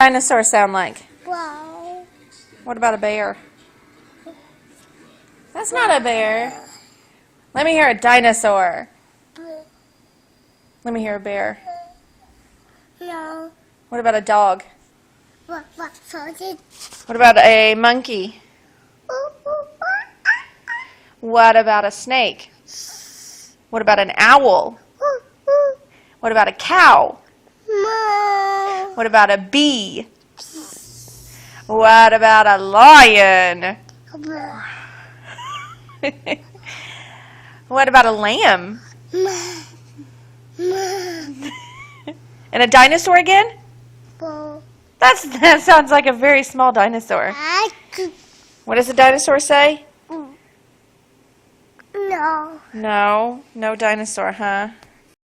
Dinosaur sound like? Wow. What about a bear? That's not a bear. Let me hear a dinosaur. Let me hear a bear. No. What about a dog? What sausage? What about a monkey? What about a snake? What about an owl? What about a cow? What about a bee? What about a lion? What about a lamb? And a dinosaur again? That sounds like a very small dinosaur. What does the dinosaur say? No. No dinosaur, huh?